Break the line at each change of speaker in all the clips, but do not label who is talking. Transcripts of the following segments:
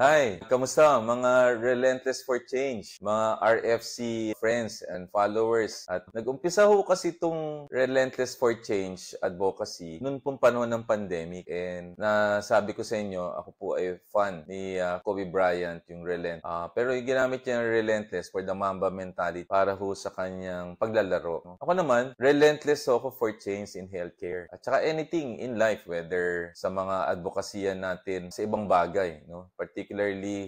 Hi, kamusta mga Relentless for Change, mga RFC friends and followers? At nag-umpisa ho kasi itong Relentless for Change advocacy noon pong panahon ng pandemic, and nasabi ko sa inyo, ako po ay fan ni Kobe Bryant, yung Relent. Pero yung ginamit niya ng Relentless for the Mamba mentality para ho sa kanyang paglalaro. No? Ako naman, relentless ako for change in healthcare at saka anything in life, whether sa mga advokasya natin sa ibang bagay, no? Particularly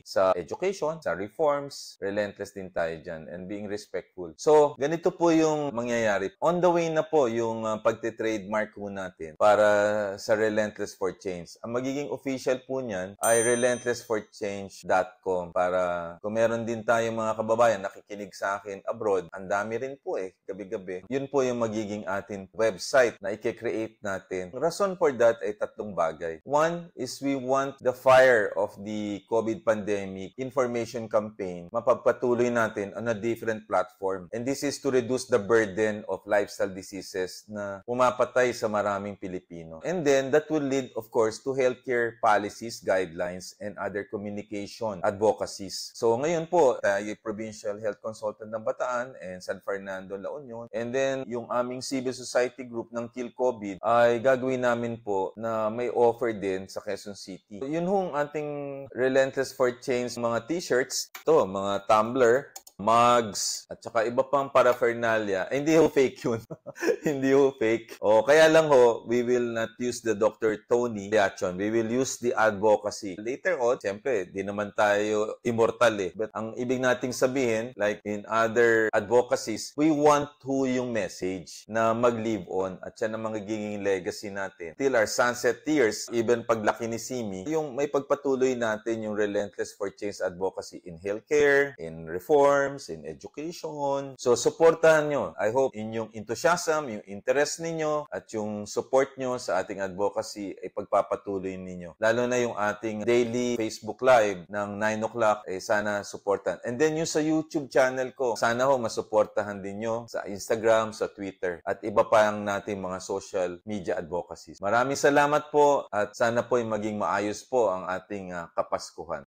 sa education, sa reforms, relentless din tayo dyan and being respectful. So, ganito po yung mangyayari. On the way na po yung pagte-trademark po natin para sa Relentless for Change. Ang magiging official po niyan ay relentlessforchange.com para kung meron din tayong mga kababayan nakikinig sa akin abroad, ang dami rin po gabi-gabi. Yun po yung magiging atin website na i-create natin. Rason for that ay tatlong bagay. One is we want the fire of the COVID pandemic information campaign mapagpatuloy natin on a different platform. And this is to reduce the burden of lifestyle diseases na pumapatay sa maraming Pilipino. And then that will lead, of course, to healthcare policies, guidelines, and other communication advocacies. So ngayon po, tayo Provincial Health Consultant ng Bataan and San Fernando, La Union. And then yung aming civil society group ng Kill COVID ay gagawin namin po na may offer din sa Quezon City. Yun hong ating Relentless for Change mga t-shirts, to mga tumbler, mugs, at saka iba pang paraphernalia. Hindi ho fake yun. Hindi ho fake. Kaya lang ho, we will not use the Dr. Tony reaction. We will use the advocacy. Later on, siyempre, di naman tayo immortal But ang ibig nating sabihin, like in other advocacies, we want ho yung message na mag-live on at siya na magiging legacy natin. Till our sunset years, even paglaki ni Simi, yung may pagpatuloy natin yung Relentless for Change advocacy in healthcare, in reform, in education. So, supportahan nyo. I hope inyong enthusiasm, yung interest ninyo, at yung support nyo sa ating advocacy ay pagpapatuloy ninyo. Lalo na yung ating daily Facebook Live ng 9 o'clock, sana supportan. And then yung sa YouTube channel ko, sana ho masuportahan din nyo sa Instagram, sa Twitter, at iba pa ang nating mga social media advocacies. Maraming salamat po at sana po ay maging maayos po ang ating kapaskuhan.